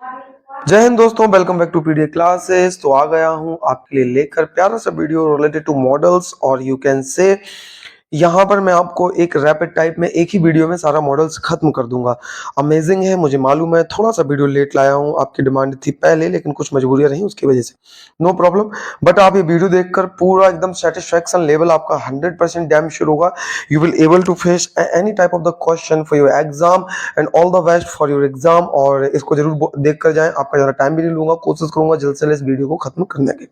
जय हिंद दोस्तों, welcome back to PDA classes. तो आ गया हूं आपके लिए लेकर प्यारा सा वीडियो रिलेटेड टू मॉडल्स, और यू कैन से यहाँ पर मैं आपको एक रैपिड टाइप में एक ही वीडियो में सारा मॉडल्स खत्म कर दूंगा। अमेजिंग है, मुझे मालूम है थोड़ा सा वीडियो लेट लाया हूँ, आपकी डिमांड थी पहले लेकिन कुछ मजबूरियां रही उसकी वजह से, नो प्रॉब्लम। बट आप ये वीडियो देखकर पूरा एकदम सेटिस्फेक्शन लेवल आपका 100% डैम श्योर होगा। You will able to face any type of the question for your exam, and all the best for your exam. और इसको जरूर देख कर जाएं, आपका ज़्यादा टाइम भी नहीं लूंगा, कोशिश करूंगा जल्द से जल्द इस वीडियो को खत्म करने की।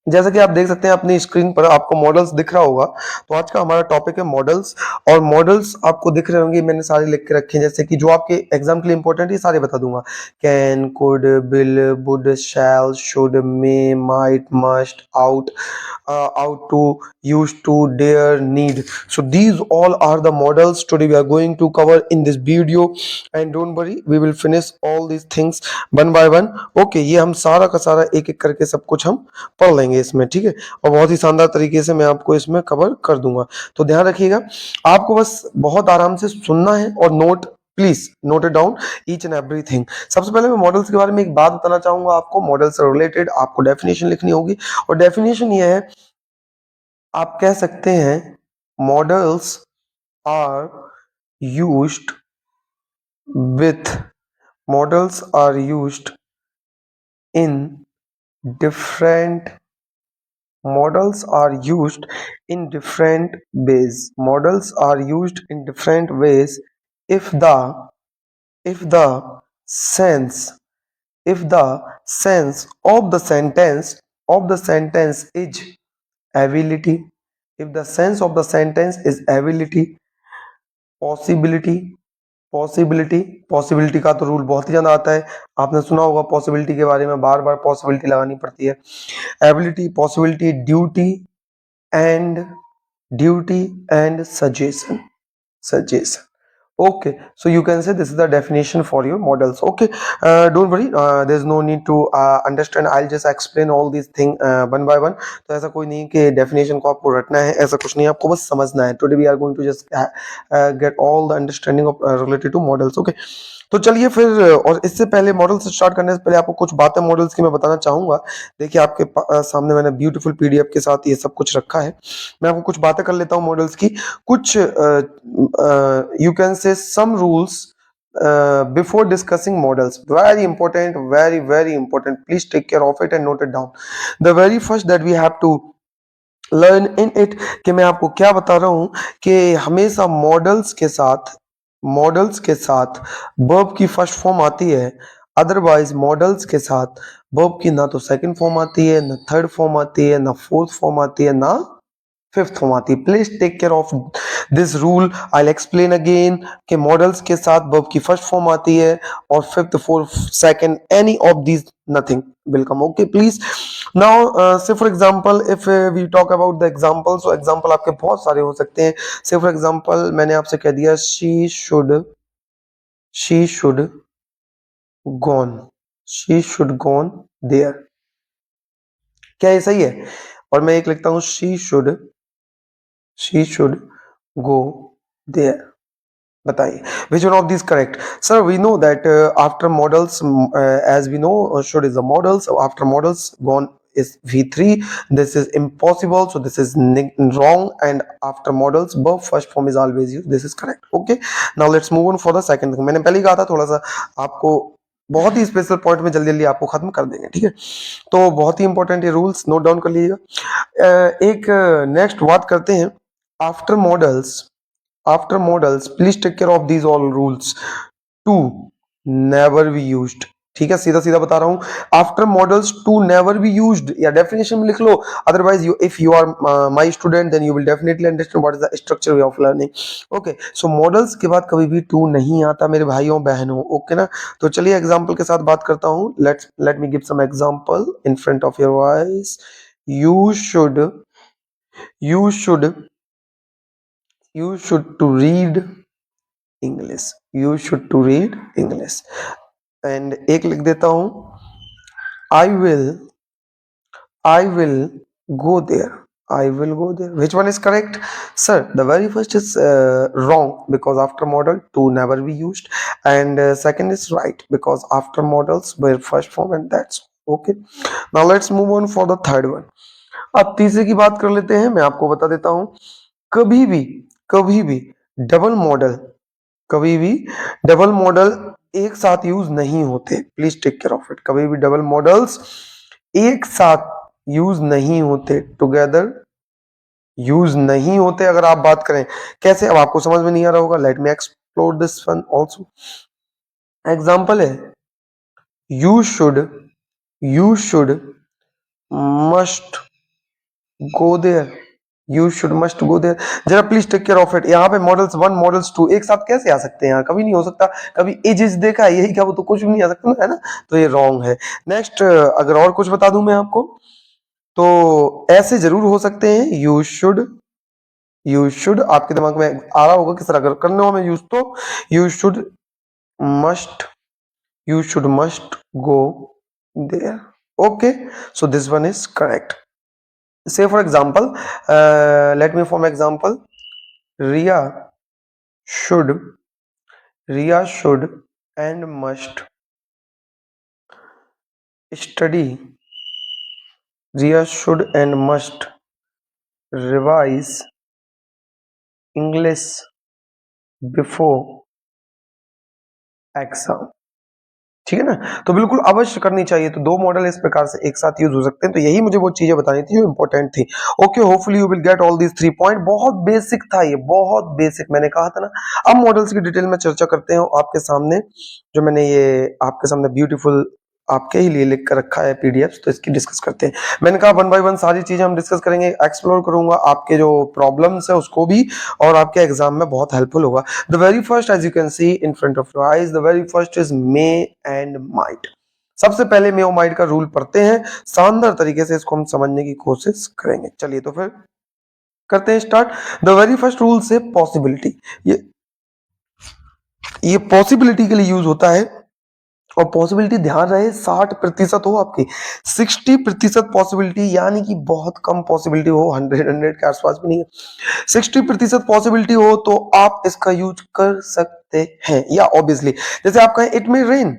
जैसा कि आप देख सकते हैं अपनी स्क्रीन पर आपको मॉडल्स दिख रहा होगा। तो आज का हमारा टॉपिक है मॉडल्स, और मॉडल्स आपको दिख रहे होंगे, मैंने सारे लिख के रखे हैं, जैसे कि जो आपके एग्जाम के लिए इंपॉर्टेंट है सारे बता दूंगा। Can, could, will, would, shall, should, may, might, must, ought, out to, used to, dare, need. So these all are the models today we are going to cover in this video, and don't worry, we will finish all these things one by one. Okay, ये हम सारा का सारा एक एक करके सब कुछ हम पढ़ लेंगे इसमें, ठीक है। और बहुत ही शानदार तरीके से मैं आपको इसमें कवर कर दूंगा, तो ध्यान रखिएगा। आपको बस बहुत आराम से सुनना है और note, please note it down each and everything. सबसे पहले मैं मॉडल्स के बारे में एक बात बताना चाहूंगा आपको। मॉडल से रिलेटेड आपको डेफिनेशन लिखनी होगी, और डेफिनेशन ये है, आप कह सकते हैं models are used with models are used in different models are used in different ways. Models are used in different ways if the sense if the sense of the sentence is ability, if the sense of the sentence is ability, possibility, possibility का तो rule बहुत ही ज्यादा आता है, आपने सुना होगा possibility के बारे में, बार बार पॉसिबिलिटी लगानी पड़ती है। Ability, possibility, and duty and suggestion. Okay, so you can say this is the definition for your models. Okay, don't worry, there's no need to understand, I'll just explain all these things one by one. तो ऐसा कोई नहीं कि definition को आपको रटना है, ऐसा कुछ नहीं, आपको बस समझना है। Today we are going to just get all the understanding of related to models. Okay, तो चलिए फिर, और इससे पहले मॉडल से स्टार्ट करने से पहले आपको कुछ बातें मॉडल्स की मैं बताना चाहूंगा। देखिए आपके सामने मैंने ब्यूटीफुल पीडीएफ के साथ ये सब कुछ रखा है। मैं आपको कुछ बातें कर लेता हूँ मॉडल्स की। कुछ you can say some rules before discussing models, very important, very very important, please take care of it and note it down. The very first that we have to learn in it, कि मैं आपको क्या बता रहा हूं कि हमेशा models के साथ वर्ब की फर्स्ट फॉर्म आती है। अदरवाइज मॉडल्स के साथ वर्ब की ना तो सेकंड फॉर्म आती है, ना थर्ड फॉर्म आती है, ना फोर्थ फॉर्म आती है, ना फिफ्थ फॉर्म आती है। Please take care of this rule. I explain again कि मॉडल्स के साथ वर्ब की फर्स्ट फॉर्म आती है, और fifth, fourth, second, any of these nothing will come. Okay, please now say for example if we talk about the example, so example आपके बहुत सारे हो सकते हैं। say for example मैंने आपसे कह दिया she should gone there, क्या ये सही है? और मैं एक लिखता हूं she should go there, बताइए which one of these correct? Sir, we know that after models, as we know, should is the models, after models gone is v3, this is impossible, so this is wrong, and after models verb first form is always used, this is correct. Okay, now let's move on for the second thing। मैंने पहले ही कहा था थोड़ा सा आपको बहुत ही special point में जल्दी जल्दी आपको खत्म कर देंगे, ठीक है। तो बहुत ही इंपॉर्टेंट ये रूल्स नोट डाउन कर लीजिएगा। एक नेक्स्ट बात करते हैं। After models please take care of these all rules. To never be used, ठीक है, सीधा सीधा बता रहा हूं। After models to never be used, या डेफिनेशन में लिख लो। Otherwise if you are my student then you will definitely understand what is the structure way of learning. Okay, so models के बाद कभी भी टू नहीं आता मेरे भाइयों बहनों, ओके ना। तो चलिए एग्जांपल के साथ बात करता हूं। Let me give some example in front of your eyes. You should to read English, you should to read English। And एक लिख देता हूं, I will go there, I will go there. Which one is correct? Sir, the very first is wrong because after model to never be used, and second is right because after models were first form, and that's okay. Now let's move on for the third one. अब तीसरे की बात कर लेते हैं। मैं आपको बता देता हूं, कभी भी कभी भी डबल मॉडल कभी भी डबल मॉडल एक साथ यूज नहीं होते। Please take care of it. कभी भी डबल मॉडल्स एक साथ यूज नहीं होते, टुगेदर यूज नहीं होते। अगर आप बात करें कैसे, अब आपको समझ में नहीं आ रहा होगा, let me explore this one also. Example है you should must go there, you should must go there. जरा please take care of it. यहाँ पे मॉडल्स वन मॉडल्स टू एक साथ कैसे आ सकते हैं? यहाँ कभी नहीं हो सकता। कभी एजेस देखा है, यही क्या, वो तो कुछ भी नहीं आ सकता ना, है ना? तो ये रॉन्ग है। नेक्स्ट, अगर और कुछ बता दूं मैं आपको, तो ऐसे जरूर हो सकते हैं। यू शुड आपके दिमाग में आ रहा होगा कि सर अगर करने हो हमें यूज, तो you should must go there. Okay, so this one is correct. Say for example, let me form example. Ria should and must study. Ria should and must revise English before exam. ठीक है ना? तो बिल्कुल अवश्य करनी चाहिए। तो दो मॉडल इस प्रकार से एक साथ यूज हो सकते हैं। तो यही मुझे वो चीजें बतानी थी जो इंपॉर्टेंट थी। Okay, hopefully you will get all these 3 point. बहुत बेसिक था ये, बहुत बेसिक, मैंने कहा था ना। अब मॉडल्स की डिटेल में चर्चा करते हैं आपके सामने। जो मैंने ये आपके सामने ब्यूटीफुल आपके ही लिए लिख कर रखा है पीडीएफ, तो इसकी डिस्कस करते हैं। मैंने कहा 1 बाय 1 सारी चीजें हम डिस्कस करेंगे, एक्सप्लोर करूंगा आपके जो प्रॉब्लम्स है उसको भी, और आपके एग्जाम में बहुत हेल्पफुल होगा। The very first, as you can see in front of your eyes, the very first is may and might. सबसे पहले मे और माइट का रूल पढ़ते हैं, शानदार तरीके से इसको हम समझने की कोशिश करेंगे। चलिए तो फिर करते हैं start. The very first rule से पॉसिबिलिटी, ये पॉसिबिलिटी के लिए यूज होता है। और पॉसिबिलिटी ध्यान रहे 60% हो आपकी, 60% पॉसिबिलिटी, यानी कि बहुत कम पॉसिबिलिटी हो, 100 के आसपास भी नहीं है। 60% पॉसिबिलिटी हो तो आप इसका यूज कर सकते हैं। या ऑब्वियसली जैसे आप कहें इट मे रेन,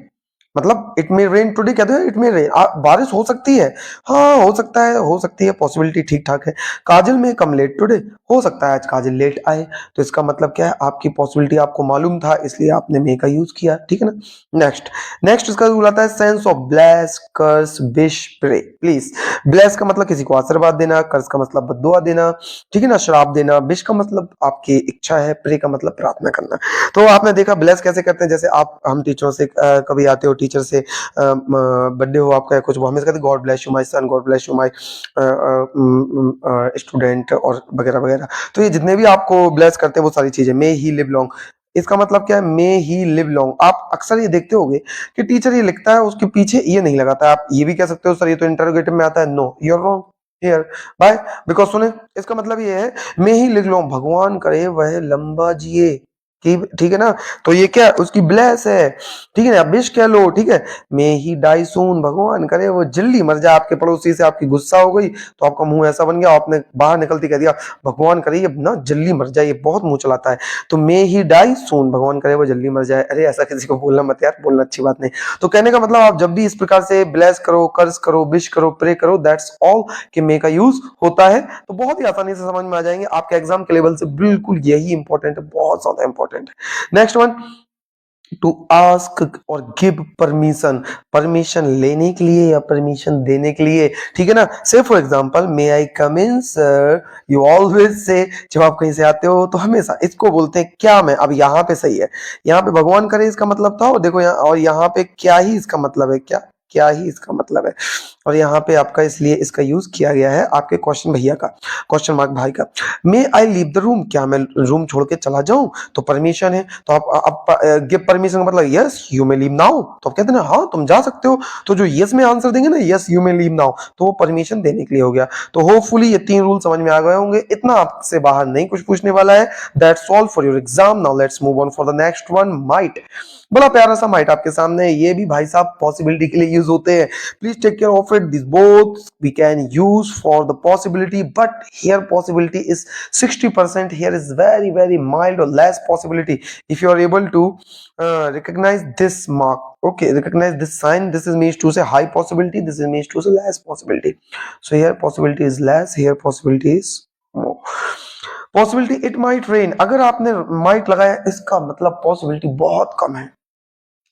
मतलब इट मे रेन टुडे, कहते हैं इट मे रेन, बारिश हो सकती है। हाँ हो सकता है, हो सकती है, पॉसिबिलिटी ठीक ठाक है। काजल में कम लेट टुडे, हो सकता है आज काजल लेट आए, तो इसका मतलब क्या है, आपकी पॉसिबिलिटी आपको मालूम था, इसलिए आपने मे का यूज किया। ठीक है ना? नेक्स्ट इसका रूल आता है sense of bless, curse, wish, pray. Please, bless का मतलब किसी को आशीर्वाद देना, कर्स का मतलब बद्दुआ देना, ठीक है ना, श्राप देना, विश का मतलब आपकी इच्छा है, प्रे का मतलब प्रार्थना करना। तो आपने देखा ब्लेस कैसे करते हैं, जैसे आप हम टीचरों से कभी आते हो, टीचर से बर्थडे हो आपका कुछ, वो हमेशा कहते God bless you my son, God bless you my student, और वगैरह वगैरह। तो ये जितने भी आपको ब्लेस करते हैं वो सारी चीजें, मे ही लिव लॉन्ग, इसका मतलब क्या है, मे ही लिव लॉन्ग। आप अक्सर ये देखते होंगे कि टीचर ये लिखता है उसके पीछे ये नहीं लगाता। आप ये भी कह सकते हो सर ये तो इंटरोगेटिव में आता है, no you are wrong here, by, because सुने इसका मतलब ये है मे ही लिव लॉन्ग, भगवान करे वह लंबा जिए, ठीक है ना? तो ये क्या उसकी ब्लेस है, ठीक है ना? विश कह लो, ठीक है, मे ही डाई सून, भगवान करे वो जल्दी मर जाए। आपके पड़ोसी से आपकी गुस्सा हो गई तो आपका मुंह ऐसा बन गया, आपने बाहर निकलती कह दिया भगवान करे ये ना जल्दी मर जाए, ये बहुत मुंह चलाता है। तो मे ही डाई सून, भगवान करे वो जल्दी मर जाए। अरे ऐसा किसी को बोलना मत यार, बोलना अच्छी बात नहीं। तो कहने का मतलब आप जब भी इस प्रकार से ब्लेस करो, कर्ज करो, विश करो, प्रे करो, दैट्स ऑल कि मे का यूज होता है। तो बहुत ही आसानी से समझ में आ जाएंगे, आपके एग्जाम के लेवल से बिल्कुल यही इंपॉर्टेंट है, बहुत ज्यादा इंपॉर्टेंट है। नेक्स्ट वन, टू आस्क और गिव परमिशन, परमिशन लेने के लिए या परमिशन देने के लिए, ठीक है ना? से for example may I come in sir, you always say, जब आप कहीं से आते हो तो हमेशा इसको बोलते हैं क्या मैं। अब यहाँ पे सही है, यहाँ पे भगवान करे इसका मतलब था, और देखो यहाँ, और यहाँ पे क्या ही इसका मतलब है, क्या ही इसका मतलब है, और यहाँ पे आपका इसलिए इसका यूज किया गया है आपके क्वेश्चन भैया का, क्वेश्चन मार्क भाई का। मे आई लीव द रूम, क्या मैं रूम छोड़ के चला जाऊं, तो परमिशन है। तो आप गिव परमिशन का मतलब yes you may leave now, तो आप कहते हैं ना हाँ तुम जा सकते हो, तो जो यस में आंसर देंगे ना, yes you may leave now, तो वो परमिशन देने के लिए हो गया। तो होपफुली ये 3 रूल समझ में आ गए होंगे, इतना आपसे बाहर नहीं कुछ पूछने वाला है। That's all for your exam. Now let's move on for the next one, might. बड़ा प्यारा सा माइट आपके सामने है, ये भी भाई साहब पॉसिबिलिटी के लिए यूज होते हैं। Please take care of it, this both we can use for the possibility, but here possibility is 60%, here is very very mild और less possibility. If you are able to recognize this mark, okay, recognize this sign, this is means to say high possibility, this is means to say less possibility. So here possibility is less, here possibility is more. Possibility it might rain, अगर आपने might लगाया इसका मतलब possibility बहुत कम है,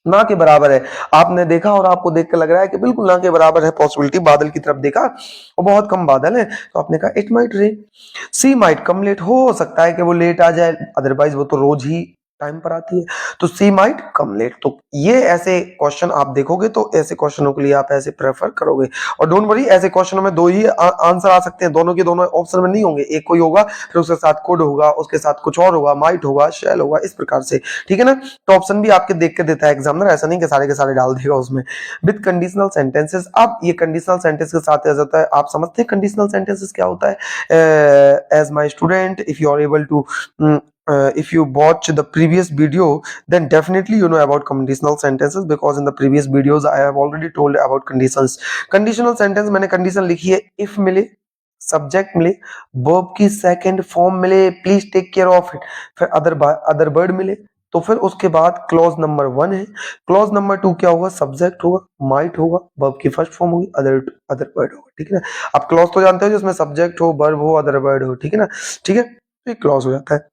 ना के बराबर है। आपने देखा और आपको देख के लग रहा है कि बिल्कुल ना के बराबर है पॉसिबिलिटी, बादल की तरफ देखा और बहुत कम बादल है, तो आपने कहा it might rain. She might come late, हो सकता है कि वो लेट आ जाए, अदरवाइज वो तो रोज ही टाइम पर आती है, तो सी माइट कम लेट। तो ये ऐसे क्वेश्चन आप देखोगे तो ऐसे क्वेश्चनों के लिए आप ऐसे प्रेफर करोगे। और डोंट वरी, ऐसे क्वेश्चनों में दो ही आंसर आ सकते हैं, दोनों के दोनों ऑप्शन में नहीं होंगे, एक कोई होगा फिर उसके साथ कुड होगा, उसके साथ कुछ और होगा, माइट होगा, शैल होगा, इस प्रकार से, ठीक है ना। तो ऑप्शन भी आपके देख के देता है एग्जामिनर, ऐसा नहीं कि सारे के सारे डाल देगा उसमें। विद कंडीशनल सेंटेंसेस, अब ये कंडीशनल सेंटेंस के साथ आ जाता है, आप समझते हैं कंडीशनल सेंटेंसेस क्या होता है। As my student, if you are able to if you watch the previous video, then definitely you know about conditional sentences, because in the previous videos I have already told about conditions. Conditional sentence मैंने condition लिखी है, if मिले, subject मिले, verb की second form मिले, please take care of it, फिर other word मिले, तो फिर उसके बाद क्लॉज नंबर 1 है, क्लॉज नंबर 2 क्या होगा, सब्जेक्ट होगा, माइट होगा, वर्ब की फर्स्ट फॉर्म होगी, अदर वर्ड होगा, ठीक है ना। आप क्लॉज तो जानते हो जिसमें सब्जेक्ट हो, वर्ब हो, अदर वर्ड हो, ठीक है ना, ठीक है, तो ये क्लॉज हो जाता है।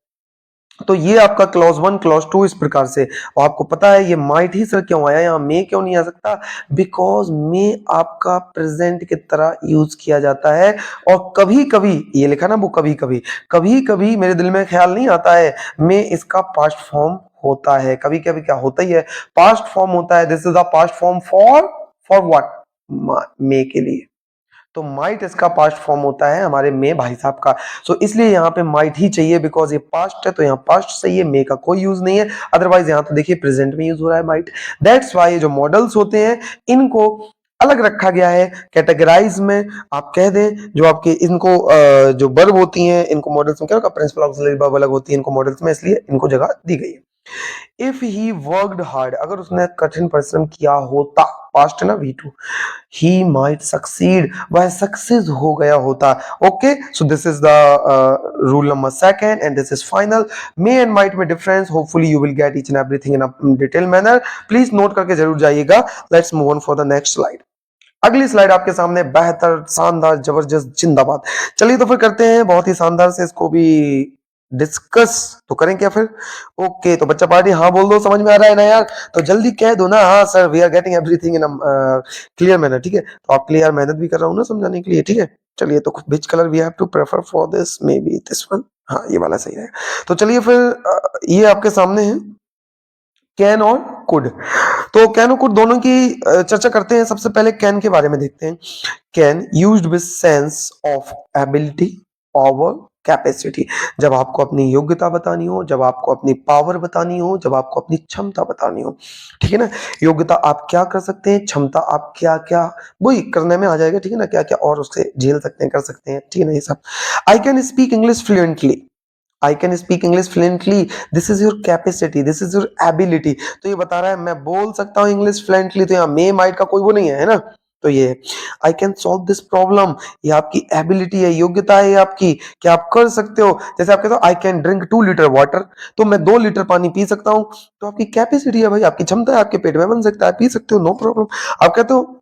तो ये आपका क्लॉज 1 क्लॉज 2 इस प्रकार से। और आपको पता है ये माइट ही सर क्यों आया, यहाँ मे क्यों नहीं आ सकता, बिकॉज मे आपका प्रेजेंट की तरह यूज किया जाता है। और कभी कभी ये लिखा ना, वो कभी कभी, कभी कभी मेरे दिल में ख्याल नहीं आता है, मे इसका पास्ट फॉर्म होता है, कभी कभी क्या होता ही है, पास्ट फॉर्म होता है। This is the past form for what, may के लिए। तो माइट इसका पास्ट फॉर्म होता है हमारे में भाई साहब का। सो इसलिए यहाँ पे माइट ही चाहिए, बिकॉज ये पास्ट है, तो यहाँ पास्ट सही है, मे का कोई यूज नहीं है। अदरवाइज यहाँ तो देखिए प्रेजेंट में यूज हो रहा है माइट। दैट्स वाई जो मॉडल्स होते हैं इनको अलग रखा गया है कैटेगराइज में। आप कह दें जो आपके इनको जो वर्ब होती हैं इनको मॉडल्स में क्या होगा, प्रिंसिपल ऑक्सिलरी वर्ब अलग होती है इनको मॉडल्स में, इसलिए इनको जगह दी गई है। इफ ही वर्कड हार्ड, अगर उसने कठिन परिश्रम किया होता, पास्ट है ना V2, he might succeed, वह सक्सेस हो गया होता। Okay, so this is the rule number second and this is final. May and might में difference, hopefully you will get each and everything in a detail manner, please note करके जरूर जाइएगा। Let's move on for the next slide. अगली slide आपके सामने, बेहतर, शानदार, जबरदस्त, जिंदाबाद। चलिए तो फिर करते हैं बहुत ही शानदार से इसको भी डिस्कस तो करें क्या फिर। ओके, तो बच्चा पार्टी हाँ बोल दो, समझ में आ रहा है ना यार, तो जल्दी कह दो ना हाँ sir, we are getting everything in clear manner, ठीक है। तो आपके लिए यार मेहनत भी कर रहा हूँ ना समझाने के लिए, ठीक है। चलिए, तो which colour we have to prefer for this, may be this one, हाँ ये वाला सही है। तो चलिए फिर ये आपके सामने है कैन और कुड। तो कैन और कुड दोनों की चर्चा करते हैं। सबसे पहले कैन के बारे में देखते हैं। Can used with sense of ability, power, capacity. जब आपको अपनी योग्यता बतानी हो, जब आपको अपनी पावर बतानी हो, जब आपको अपनी क्षमता बतानी हो, ठीक है ना। योग्यता आप क्या कर सकते हैं, क्षमता आप क्या क्या वही करने में आ जाएगा, ठीक है ना, क्या क्या और उससे झेल सकते हैं, कर सकते हैं, ठीक है ना, ये सब। I can speak English fluently, I can speak English fluently, this is your capacity, this is your ability. तो ये बता रहा है मैं बोल सकता हूँ इंग्लिश फ्लुएंटली, तो यहाँ मे माइट का कोई वो नहीं है ना। तो ये I can solve this problem, ये आपकी एबिलिटी है, योग्यता है आपकी, कि आप कर सकते हो। जैसे आप कहते हो I can drink 2 litre water, तो मैं 2 लीटर पानी पी सकता हूँ, तो आपकी कैपेसिटी है भाई, आपकी क्षमता है, आपके पेट में बन सकता है, पी सकते हो, नो प्रॉब्लम। आप कहते हो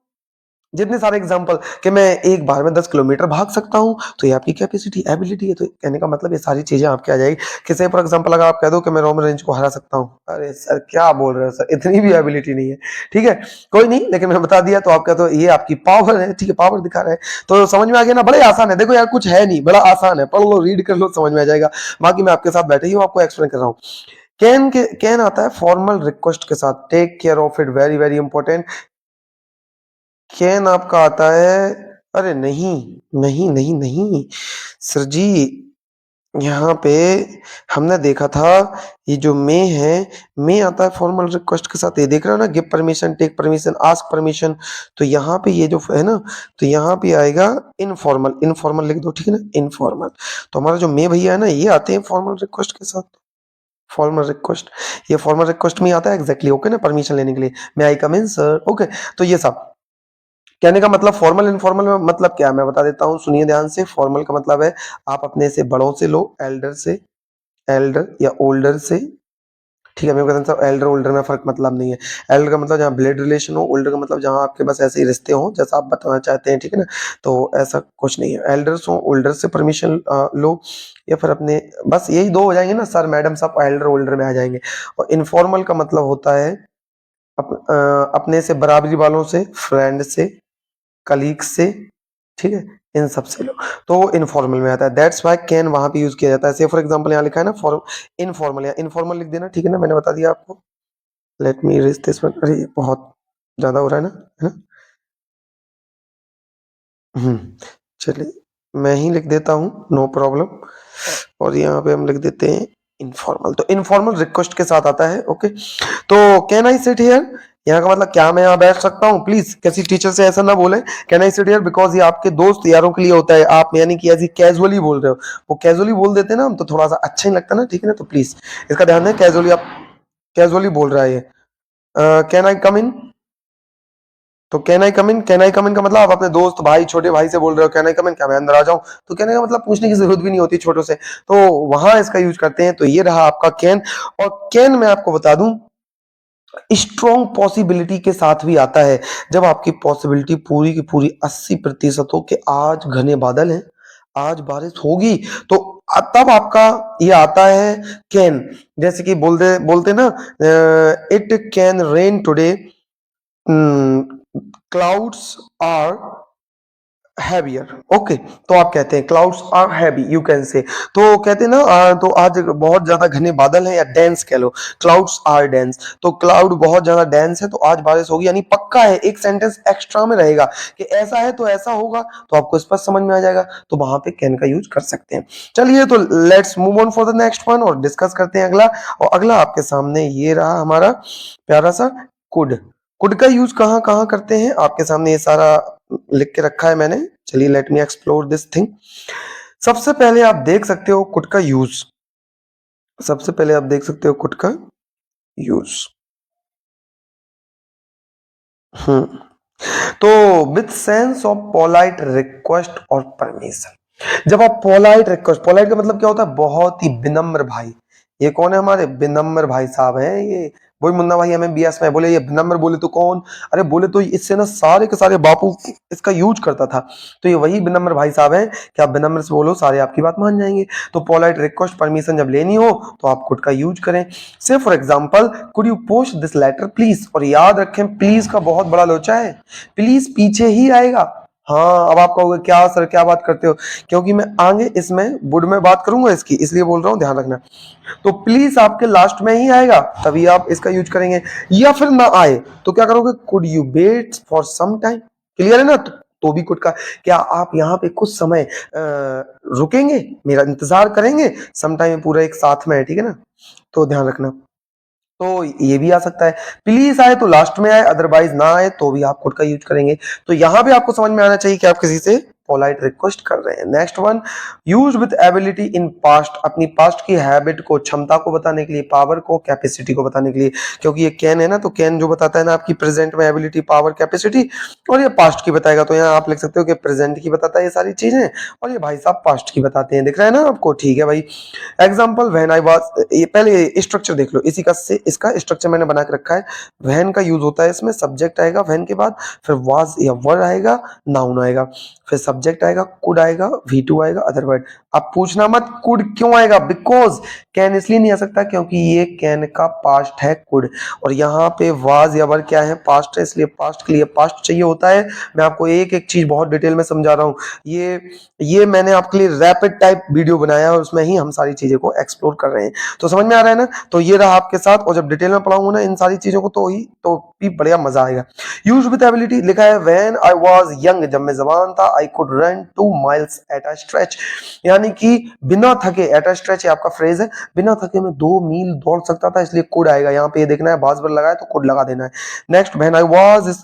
जितने सारे एग्जाम्पल कि मैं एक बार में 10 किलोमीटर भाग सकता हूं, तो ये आपकी कैपेसिटी, एबिलिटी है। तो कहने का मतलब ये सारी चीजें आपके आ जाएगी। किसी फॉर एग्जाम्पल अगर आप कह दो कि मैं रोमन रेंज को हरा सकता हूं, अरे सर क्या बोल रहे हो सर, इतनी भी एबिलिटी नहीं है, ठीक है, कोई नहीं, लेकिन मैं बता दिया तो आप कहते हो ये आपकी पावर है, ठीक है, पावर दिखा रहे हैं। तो समझ में आ गया ना, बड़े आसान है, देखो यार कुछ है नहीं, बड़ा आसान है, पढ़ लो, रीड कर लो, समझ में आ जाएगा। बाकी मैं आपके साथ बैठे ही हूँ, आपको एक्सप्लेन कर रहा हूँ। कैन आता है फॉर्मल रिक्वेस्ट के साथ, take care of it, very very important. Can आपका आता है, अरे नहीं नहीं नहीं नहीं सर जी, यहाँ पे हमने देखा था ये जो मे है, मे आता है फॉर्मल रिक्वेस्ट के साथ, ये देख रहे हो ना, give permission, take permission, ask permission. तो यहाँ पे ये जो है ना, तो यहाँ पे आएगा इनफॉर्मल, इनफॉर्मल लिख दो, ठीक है ना, इनफॉर्मल। तो हमारा जो मे भैया है ना, ये आते हैं फॉर्मल रिक्वेस्ट के साथ। फॉर्मल रिक्वेस्ट, ये फॉर्मल रिक्वेस्ट में आता है एग्जैक्टली, ओके ना, परमिशन लेने के लिए, मे आई कम इन सर, ओके। तो ये सब कहने का मतलब फॉर्मल इनफॉर्मल में मतलब क्या है मैं बता देता हूँ, सुनिए ध्यान से। फॉर्मल का मतलब है आप अपने से बड़ों से लो, एल्डर से, एल्डर या ओल्डर से, ठीक है। मेरे को सब एल्डर ओल्डर में फर्क मतलब नहीं है। एल्डर का मतलब जहाँ ब्लड रिलेशन हो, ओल्डर का मतलब जहाँ आपके बस ऐसे ही रिश्ते हो जैसा आप बताना चाहते हैं, ठीक है ना। तो ऐसा कुछ नहीं है, एल्डर्स हो, ओल्डर से परमिशन लो, या फिर अपने, बस यही दो हो जाएंगे ना, सर मैडम सब एल्डर ओल्डर में आ जाएंगे। और इनफॉर्मल का मतलब होता है अपने से बराबरी वालों से, फ्रेंड से, कलीग से, ठीक है, इन सब से लो, तो इनफॉर्मल में आता है। दैट्स व्हाई कैन वहां पे यूज किया जाता है। से फॉर एग्जांपल यहाँ लिखा है ना फॉर्म इनफॉर्मल, या इनफॉर्मल लिख देना, ठीक है ना, मैंने बता दिया आपको। Let me erase this one, अरे बहुत ज्यादा हो रहा है ना, है ना। चलिए मैं ही लिख देता हूँ, नो प्रॉब्लम। और यहाँ पे हम लिख देते हैं इनफॉर्मल, तो इनफॉर्मल रिक्वेस्ट के साथ आता है, ओके। तो कैन आई सिट हियर, यहाँ का मतलब क्या मैं यहाँ बैठ सकता हूँ, प्लीज किसी टीचर से ऐसा ना बोले। Can I sit here, because ये आपके दोस्त यारों के लिए होता है, आप यानी कि ऐसी कैजुअली बोल रहे हो, वो कैजुअली बोल देते हैं ना हम, तो थोड़ा सा अच्छा ही लगता है ना, ठीक है ना। तो प्लीज इसका ध्यान दें, कैजुअली आप कैजुअली बोल रहा है ये। कैन आई कम इन, तो can I come in, can I कम इन का मतलब आप अपने दोस्त भाई छोटे भाई से बोल रहे हो, कैन आई कम इन, क्या मैं अंदर आ जाऊं, तो कहने का मतलब पूछने की जरूरत भी नहीं होती छोटों से, तो वहां इसका यूज करते हैं। तो ये रहा आपका कैन। और कैन मैं आपको बता दूं स्ट्रॉन्ग पॉसिबिलिटी के साथ भी आता है, जब आपकी पॉसिबिलिटी पूरी की पूरी 80% हो कि आज घने बादल हैं, आज बारिश होगी, तो तब आपका ये आता है कैन। जैसे कि बोलते ना, it can rain today, clouds are heavier, okay. तो आप कहते हैं clouds are heavy, you can say, तो कहते हैं ना तो आज बहुत ज्यादा घने बादल हैं, या डेंस कह लो, क्लाउड्स आर डेंस, तो क्लाउड बहुत ज्यादा डेंस है, तो आज बारिश होगी, यानी पक्का है, एक सेंटेंस एक्स्ट्रा में रहेगा कि ऐसा है तो ऐसा होगा, तो आपको स्पष्ट समझ में आ जाएगा, तो वहां पे कैन का यूज कर सकते हैं। चलिए तो let's move on for the next one और डिस्कस करते हैं अगला। और अगला आपके सामने ये रहा हमारा प्यारा सा कुड। कुड का यूज कहाँ कहाँ करते हैं आपके सामने ये सारा लिख के रखा है मैंने। चलिए late me explore this thing. सबसे पहले आप देख सकते हो कुड का यूज, सबसे पहले आप देख सकते हो कुड का यूज। हम्म तो with sense of polite request और परमिशन, जब आप पोलाइट रिक्वेस्ट, पोलाइट का मतलब क्या होता है, बहुत ही विनम्र भाई। ये कौन है, हमारे विनम्र भाई साहब हैं ये, वही मुन्ना भाई हमें बीएस में बोले ये विनम्र, बोले तो कौन, अरे बोले तो इससे ना सारे के सारे बापू इसका यूज करता था, तो ये वही विनम्र भाई साहब हैं कि आप विनम्र से बोलो सारे आपकी बात मान जाएंगे। तो पोलाइट रिक्वेस्ट परमिशन जब लेनी हो तो आप कुड का यूज करें। Say for example, could you post this letter please, और याद रखें प्लीज का बहुत बड़ा लोचा है, प्लीज पीछे ही आएगा। हाँ अब आप कहोगे क्या सर क्या बात करते हो, क्योंकि मैं आगे इसमें वुड में बात करूंगा इसकी, इसलिए बोल रहा हूं, ध्यान रखना। तो प्लीज आपके लास्ट में ही आएगा, तभी आप इसका यूज करेंगे, या फिर ना आए तो क्या करोगे, could you wait for some time, clear है ना। तो भी कुड का, क्या आप यहाँ पे कुछ समय रुकेंगे, मेरा इंतजार करेंगे, सम टाइम पूरा एक साथ में है, ठीक है ना, तो ध्यान रखना। तो ये भी आ सकता है, प्लीज आए तो लास्ट में आए, अदरवाइज ना आए तो भी आप कोड का यूज करेंगे। तो यहां पे आपको समझ में आना चाहिए कि आप किसी से पोलाइट रिक्वेस्ट कर रहे हैं। Next one, use with ability in past, अपनी पास्ट की हैबिट को, क्षमता को बताने के लिए, पावर को, कैपेसिटी को बताने के लिए, क्योंकि ये कैन है ना, तो कैन जो बताता है ना आपकी प्रेजेंट में एबिलिटी, पावर, कैपेसिटी, और ये पास्ट की बताएगा, तो यहाँ आप लिख सकते हो कि प्रेजेंट की बताता है ये सारी चीजें, और ये भाई साहब पास्ट की बताते हैं, दिख रहा है ना आपको, ठीक है भाई। एग्जाम्पल व्हेन आई वाज, ये पहले स्ट्रक्चर देख लो, इसी का से इसका स्ट्रक्चर मैंने बना के रखा है। व्हेन का यूज होता है इसमें, सब्जेक्ट आएगा व्हेन के बाद, फिर वाज या वर आएगा, नाउन आएगा, फिर सब्जेक्ट आएगा, कुड आएगा, V2 आएगा, अदर वर्ड। अब पूछना मत कुड क्यों आएगा, बिकॉज कैन इसलिए नहीं आ सकता क्योंकि ये कैन का पास्ट है कुड, और यहाँ पे वाज या वर क्या है, पास्ट है, इसलिए पास्ट के लिए पास्ट चाहिए होता है। मैं आपको एक एक चीज बहुत डिटेल में समझा रहा हूँ, ये मैंने आपके लिए रैपिड टाइप वीडियो बनाया है, उसमें ही हम सारी चीजें को एक्सप्लोर कर रहे हैं, तो समझ में आ रहा है ना। तो ये रहा आपके साथ, और जब डिटेल में पढ़ाऊंगा ना इन सारी चीजों को, तो भी बढ़िया मजा आएगा। यूज विद एबिलिटी लिखा है, व्हेन आई वाज यंग, जब मैं जवान था, आई कुड मतलब run 2 miles at a stretch, यानी कि बिना थके, एट अ स्ट्रेच ये आपका फ्रेज है, बिना थके मैं 2 मील दौड़ सकता था, इसलिए कुड आएगा यहाँ पे, ये देखना है बाज पर लगा है तो कुड लगा देना है। Next, when I was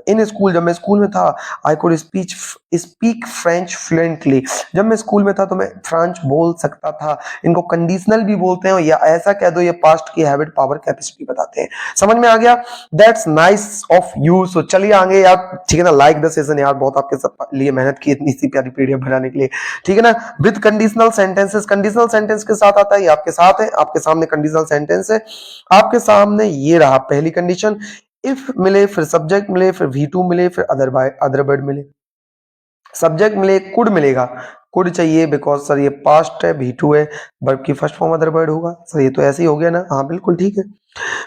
in school, जब मैं स्कूल में था, I could speak French fluently, जब मैं स्कूल में था तो मैं फ्रेंच बोल सकता था। इनको कंडीशनल भी बोलते हैं, या ऐसा कह दो ये पास्ट की हैबिट पावर कैपेसिटी बताते हैं। समझ में आ गया? That's nice of you. So चलिए आगे यार, ठीक है ना, लाइक द सेशन यार, बहुत आपके लिए मेहनत की इतनी सी प्यारी पीडीएफ बनाने के लिए, ठीक है ना। With conditional sentences, conditional sentence के साथ आता है, ये आपके साथ है, आपके सामने कंडीशनल सेंटेंस है, आपके सामने ये रहा पहली कंडीशन, इफ मिले, फिर सब्जेक्ट मिले, फिर V2 मिले, फिर अदर वर्ड मिले। सब्जेक्ट मिले, कुड मिलेगा, कुड चाहिए बिकॉज सर ये पास्ट है, V2 है, वर्ब की फर्स्ट फॉर्म अदर वर्ड होगा, सर ये तो ऐसे ही हो गया ना, हाँ बिल्कुल ठीक है।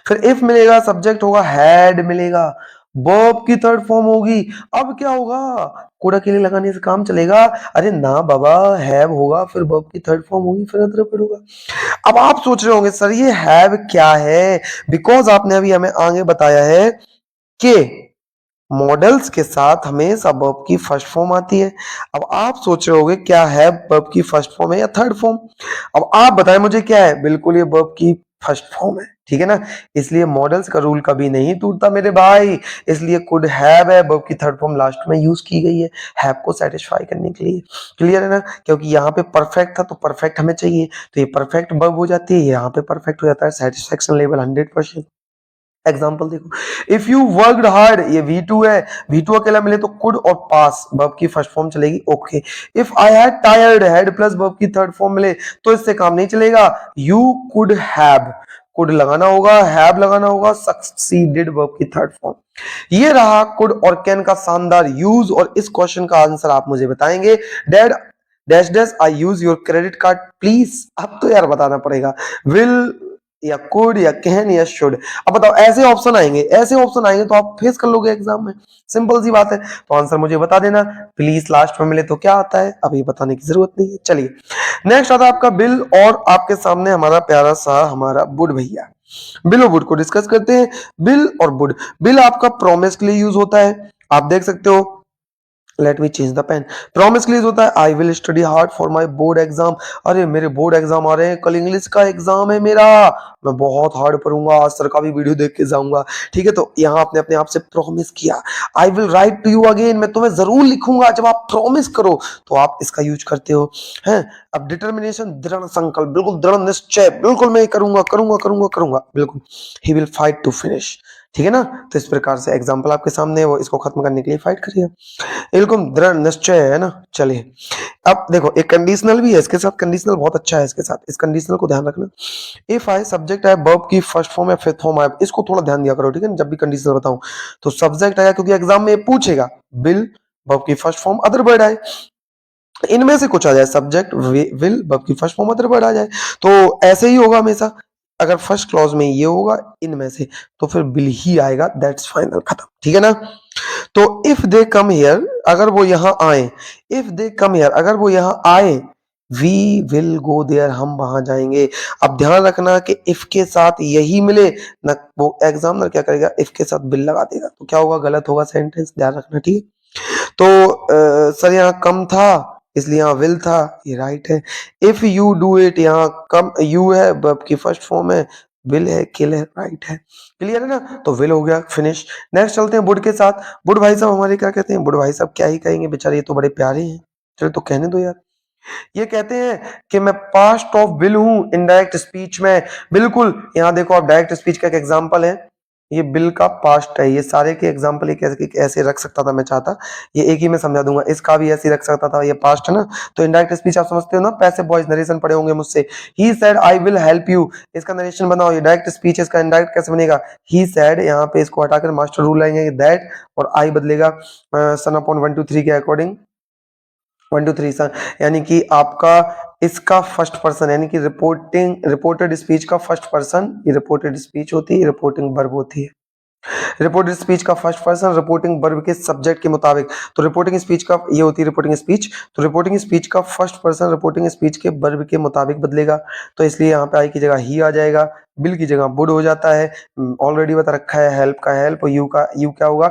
फिर इफ मिलेगा, सब्जेक्ट होगा, हैड मिलेगा, वर्ब की थर्ड फॉर्म होगी, अब क्या होगा, कुड अकेले लगाने से काम चलेगा? अरे ना बाबा, हैव होगा, फिर वर्ब की थर्ड फॉर्म होगी, फिर अदर वर्ड होगा। अब आप सोच रहे होंगे सर ये हैव क्या है, बिकॉज आपने अभी हमें आगे बताया है कि मॉडल्स के साथ हमेशा वर्ब की फर्स्ट फॉर्म आती है। अब आप सोच रहे होगे क्या है, वर्ब की फर्स्ट फॉर्म है या थर्ड फॉर्म? अब आप बताएं मुझे क्या है, बिल्कुल ये वर्ब की फर्स्ट फॉर्म है, ठीक है ना। इसलिए मॉडल्स का रूल कभी नहीं टूटता मेरे भाई, इसलिए कुड हैव है, वर्ब की थर्ड फॉर्म लास्ट में यूज की गई है हैव को सेटिस्फाई करने के लिए। क्लियर है ना, क्योंकि यहाँ पे परफेक्ट था तो परफेक्ट हमें चाहिए, तो ये परफेक्ट वर्ब हो जाती है, यहाँ पे परफेक्ट हो जाता है, सेटिस्फेक्शन लेवल 100%। एग्जाम्पल देखो, इफ यू वर्कड हार्ड, ये V2 है, V2 अकेला मिले तो कुड और पास वर्ब की फर्स्ट फॉर्म चलेगी, okay. If I had tired, had plus verb की थर्ड फॉर्म मिले तो इससे काम नहीं चलेगा, यू कुड हैव, कुड लगाना होगा, हैव लगाना होगा, सक्सीडेड वर्ब की थर्ड फॉर्म। ये रहा कुड और कैन का शानदार यूज, और इस क्वेश्चन का आंसर आप मुझे बताएंगे, dad dash dash I use your credit card please. अब तो यार बताना पड़ेगा, विल या कुड या कैन या शुड। अब बताओ, ऐसे ऑप्शन आएंगे, ऐसे ऑप्शन आएंगे तो आप फेस कर लोगे एग्जाम में, सिंपल सी बात है। तो आंसर मुझे बता देना प्लीज, लास्ट में मिले तो क्या आता है, अब ये बताने की जरूरत नहीं है। चलिए नेक्स्ट आता है आपका बिल, और आपके सामने हमारा प्यारा सा हमारा बुड भैया। बिल और बुड को डिस्कस करते हैं। बिल और बुड, बिल आपका प्रॉमिस के लिए यूज होता है, आप देख सकते हो, let me change the pen. Promise के लिए होता है I will study hard for my board exam, अरे मेरे बोर्ड एग्जाम आ रहे हैं, कल इंग्लिश का एग्जाम है मेरा, मैं बहुत हार्ड पढ़ूंगा, आज सर का भी वीडियो देख के जाऊंगा, ठीक है। तो यहाँ आपने अपने आप से प्रॉमिस किया, I will write to you again, मैं तुम्हें जरूर लिखूंगा। जब आप प्रॉमिस करो तो आप इसका यूज करते हो, हैं। अब डिटर्मिनेशन, दृढ़ संकल्प, बिल्कुल दृढ़ निश्चय, बिल्कुल मैं करूंगा करूंगा करूंगा करूंगा, बिल्कुल, he will fight to finish, ठीक है ना। तो इस प्रकार से एग्जाम्पल आपके सामने है, वो इसको खत्म करने के लिए फाइट करिए, बिल्कुल दृढ़ निश्चय है ना। चलिए अब देखो, एक कंडीशनल भी है इसके साथ, कंडीशनल बहुत अच्छा है इसके साथ, इस कंडीशनल को ध्यान रखना। इफ आई सब्जेक्ट है, वर्ब की फर्स्ट फॉर्म या फिफ्थ फॉर्म है, इसको थोड़ा ध्यान दिया करो, ठीक है ना, जब भी कंडीशनल बताऊं तो सब्जेक्ट आया, क्योंकि एग्जाम में पूछेगा, विल वर्ब की फर्स्ट फॉर्म अदर वर्ड आए, इनमें से कुछ आ जाए, सब्जेक्ट विल वर्ब की फर्स्ट फॉर्म अदर वर्ड आ जाए, तो ऐसे ही होगा हमेशा। अगर फर्स्ट क्लॉज में ये होगा इनमें से, तो फिर विल ही आएगा, दैट्स फाइनल, खत्म, ठीक है ना। तो इफ दे कम हियर, अगर वो यहां आए, इफ दे कम हियर, अगर वो यहां आए, वी विल गो देयर, हम वहां जाएंगे। अब ध्यान रखना कि इफ के साथ यही मिले ना, वो एग्जामिनर क्या करेगा, इफ के साथ बिल लगा देगा, तो क्या होगा, गलत होगा सेंटेंस, ध्यान रखना, ठीक है। तो सर यहाँ कम था इसलिए यहाँ विल था, ये राइट है। इफ यू डू इट, यहाँ कम यू है, वर्ब की फर्स्ट फॉर्म है, विल है, किल है, राइट है। क्लियर है ना, तो विल हो गया, फिनिश। नेक्स्ट चलते हैं वुड के साथ। वुड भाई साहब हमारे क्या कहते हैं, वुड भाई साहब क्या ही कहेंगे बेचारे, ये तो बड़े प्यारे हैं, चलो तो कहने दो यार। ये कहते हैं कि मैं पास्ट ऑफ विल हूं इनडायरेक्ट स्पीच में, बिल्कुल। यहाँ देखो आप, डायरेक्ट स्पीच का एक एग्जांपल है, ये बिल का पास्ट है, ये सारे के एग्जांपल एक ऐसे रख सकता था मैं चाहता, ये एक ही में समझा दूंगा, इसका भी ऐसे रख सकता था, ये पास्ट है ना। तो इनडायरेक्ट स्पीच आप समझते हो ना, पैसे बॉयज नरेशन पढ़े होंगे मुझसे, he said I will help you, इसका नरेशन बनाओ, ये डायरेक्ट स्पीच, इसका इनडायरेक्ट कैसे बनेगा, ही सेड, यहाँ पे इसको हटाकर मास्टर रूल आएंगे दैट, और आई बदलेगा सन अपॉन 1 2 3 के अकॉर्डिंग, 1 2 3 सन, यानी कि आपका इसका फर्स्ट पर्सन, यानी कि रिपोर्टेड स्पीच का फर्स्ट पर्सन, ये रिपोर्टेड स्पीच होती है, रिपोर्टिंग वर्ब होती है। रिपोर्टेड स्पीच का फर्स्ट पर्सन रिपोर्टिंग वर्ब के सब्जेक्ट के मुताबिक, तो रिपोर्टिंग स्पीच का ये होती है रिपोर्टिंग स्पीच, तो रिपोर्टिंग स्पीच का फर्स्ट पर्सन रिपोर्टिंग स्पीच के वर्ब के मुताबिक बदलेगा, तो इसलिए यहाँ पे आई की जगह ही आ जाएगा, बिल की जगह वुड हो जाता है। ऑलरेडी बता रखा है हेल्प का हेल्प, और यू का यू क्या होगा,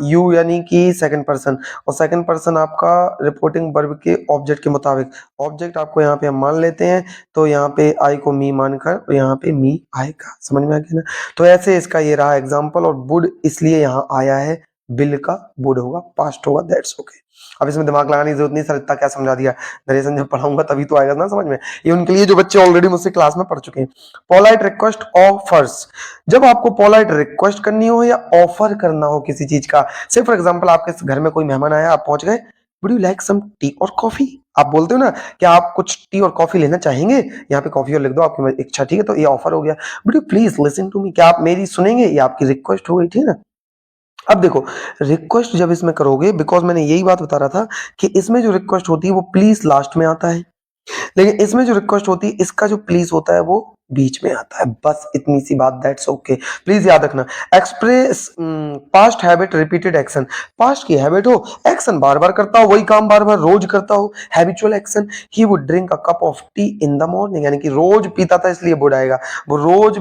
यू यानी कि सेकंड पर्सन, और सेकंड पर्सन आपका रिपोर्टिंग वर्ब के ऑब्जेक्ट के मुताबिक। ऑब्जेक्ट आपको यहाँ पे हम मान लेते हैं, तो यहाँ पे आई को मी मानकर यहाँ पे मी आएगा। समझ में आ गया ना? तो ऐसे इसका ये रहा एग्जाम्पल, और वुड इसलिए यहाँ आया है, बिल का वुड होगा, पास्ट होगा, दैट्स ओके। अब इसमें दिमाग लगाने की जरूरत नहीं, सर इतना क्या समझा दिया, नरेशन जब पढ़ाऊंगा तभी तो आएगा ना समझ में। ये उनके लिए जो बच्चे ऑलरेडी मुझसे क्लास में पढ़ चुके हैं। पोलाइट रिक्वेस्ट ऑफर्स, जब आपको पोलाइट रिक्वेस्ट करनी हो या ऑफर करना हो किसी चीज का, से फॉर एग्जांपल आपके घर में कोई मेहमान आया, आप पहुंच गए, would you like some tea और कॉफी, आप बोलते हो ना कि आप कुछ टी और कॉफी लेना चाहेंगे, यहाँ पे कॉफी और लिख दो आपकी इच्छा, ठीक है, तो ये ऑफर हो गया। Would you please listen to me, क्या आप मेरी सुनेंगे, ये आपकी रिक्वेस्ट हो गई, ठीक है ना। अब देखो रिक्वेस्ट जब इसमें करोगे, बिकॉज मैंने यही बात बता रहा था कि इसमें जो रिक्वेस्ट होती है वो प्लीज लास्ट में आता है, लेकिन इसमें जो रिक्वेस्ट होती है इसका जो प्लीज होता है वो बीच में आता है, बस इतनी सी बात, दैट्स ओके। प्लीज याद रखना। Express past habit repeated action, past की हैबिट हो, एक्शन बार बार करता हो, वही काम बार बार रोज करता हो, habitual action. He would drink a cup of T in the morning, यानी कि रोज पीता था इसलिए वुड आएगा, वो रोज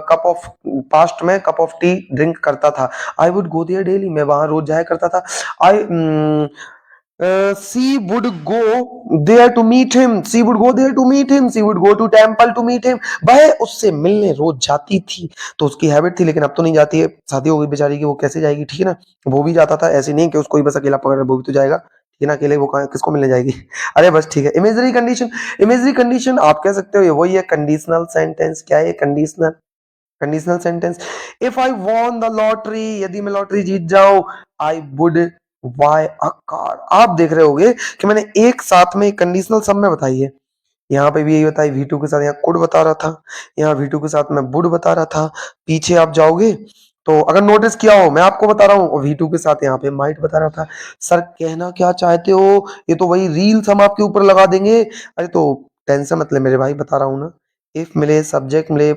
कप ऑफ, पास्ट में कप ऑफ टी ड्रिंक करता था। I would go their daily, मैं वहां रोज जाया करता था। आई she would go there to meet him, she would go there to meet him, she would go to temple to meet him, वह उससे मिलने रोज जाती थी, तो उसकी हैबिट थी, लेकिन अब तो नहीं जाती है, शादी हो गई बेचारी की, वो कैसे जाएगी, ठीक है ना। वो भी जाता था, ऐसे नहीं कि उसको ही बस अकेला पकड़, वो भी तो जाएगा, ठीक है ना, अकेले वो किसको मिलने जाएगी। अरे बस ठीक है। इमेजरी कंडीशन, इमेजरी कंडीशन आप कह सकते हो ये वही है कंडीशनल सेंटेंस। क्या है conditional, conditional sentence. If I won the lottery, यदि मैं लॉटरी जीत जाऊं, I would buy a car. आप देख रहे होगे कि मैंने एक साथ में कंडीशनल सब में बताई है, यहाँ पे भी यही बताई, V2 के साथ यहाँ कुड बता रहा था, यहाँ V2 के साथ मैं वुड बता रहा था। पीछे आप जाओगे तो अगर नोटिस किया हो, मैं आपको बता रहा हूँ, और V2 के साथ यहाँ पे माइट बता रहा था। सर कहना क्या चाहते हो, ये तो वही रील्स हम आपके ऊपर लगा देंगे। अरे तो टेंशन मत ले मेरे भाई, बता रहा हूँ ना। इफ मिले, सब्जेक्ट मिले,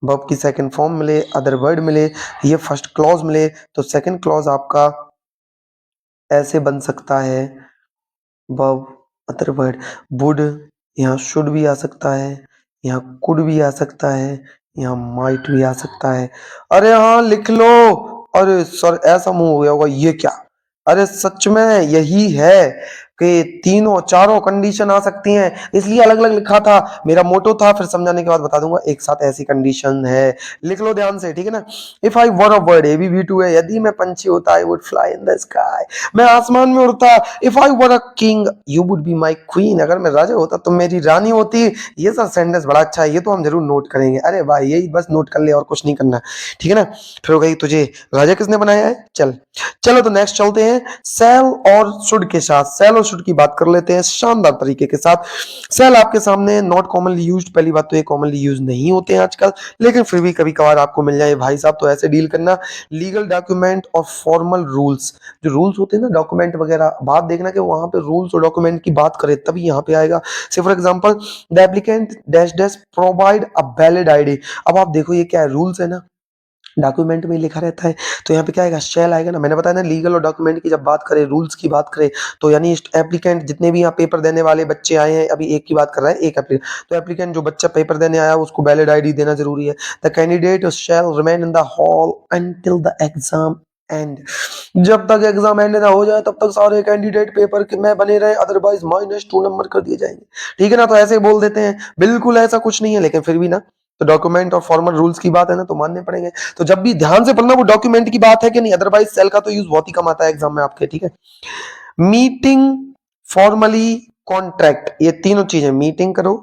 वर्ब की सेकंड फॉर्म मिले, अदर वर्ड मिले, ये फर्स्ट क्लॉज मिले, तो सेकंड क्लॉज आपका ऐसे बन सकता है, वर्ब अदर वर्ड, वुड, यहाँ शुड भी आ सकता है, यहाँ कुड भी आ सकता है, यहाँ माइट भी आ सकता है। अरे हाँ लिख लो। अरे सर ऐसा मुंह हो गया होगा, ये क्या, अरे सच में यही है कि तीनों चारों कंडीशन आ सकती हैं, इसलिए अलग अलग लिखा था, मेरा मोटो था, फिर समझाने के बाद बता दूंगा एक साथ ऐसी कंडीशन है। लिख लो ध्यान से, ठीक है ना। If I were a bird, ए भी V2 है, यदि मैं पंछी होता, I would fly in the sky, मैं आसमान में उड़ता। If I were a king, you would be my queen, अगर मैं राजा होता तो मेरी रानी होती। ये सर सेंटेंस बड़ा अच्छा है, ये तो हम जरूर नोट करेंगे। अरे भाई यही बस नोट कर ले, और कुछ नहीं करना, ठीक है ना। फिर हो गई, तुझे राजा किसने बनाया है, चल चलो तो नेक्स्ट चलते हैं। सेल और शुड के साथ, सेल और शुड की बात कर लेते हैं शानदार तरीके के साथ। सेल आपके सामने नॉट कॉमनली यूज्ड, पहली बात तो ये कॉमनली यूज नहीं होते हैं आजकल, लेकिन फिर भी कभी कभार आपको मिल जाए भाई साहब, तो ऐसे डील करना। लीगल डॉक्यूमेंट और फॉर्मल रूल्स, जो रूल्स होते हैं ना डॉक्यूमेंट वगैरह, बात देखना कि वहां पे रूल्स और डॉक्यूमेंट की बात करें तभी यहाँ पे आएगा। से for example the applicant dash dash provide a valid ID. अब आप देखो ये क्या है, रूल्स है ना, डॉक्यूमेंट में लिखा रहता है, तो यहाँ पे क्या आएगा, शैल आएगा ना। मैंने बताया ना लीगल और डॉक्यूमेंट की जब बात करें, रूल्स की बात करें, तो यानी एप्लीकेंट जितने भी यहाँ पेपर देने वाले बच्चे आए हैं, अभी एक की बात कर रहा है, एक एप्लीकेंट, तो एप्लीकेंट जो बच्चा पेपर देने आया उसको वैलिड आईडी देना जरूरी है। The candidate shell remain in the hall until the exam and, जब तक एग्जाम एंड ना हो जाए तब तक सारे कैंडिडेट पेपर में बने रहे, अदरवाइज -2 नंबर कर दिए जाएंगे, ठीक है ना। तो ऐसे बोल देते हैं, बिल्कुल ऐसा कुछ नहीं है, लेकिन फिर भी ना, तो डॉक्यूमेंट और फॉर्मल रूल्स की बात है ना, तो मानने पड़ेंगे। तो जब भी ध्यान से पढ़ना वो डॉक्यूमेंट की बात है कि नहीं, अदरवाइज सेल का तो यूज बहुत ही कम आता है एग्जाम में आपके, ठीक है। मीटिंग, फॉर्मली, कॉन्ट्रैक्ट, ये तीनों चीजें, मीटिंग करो,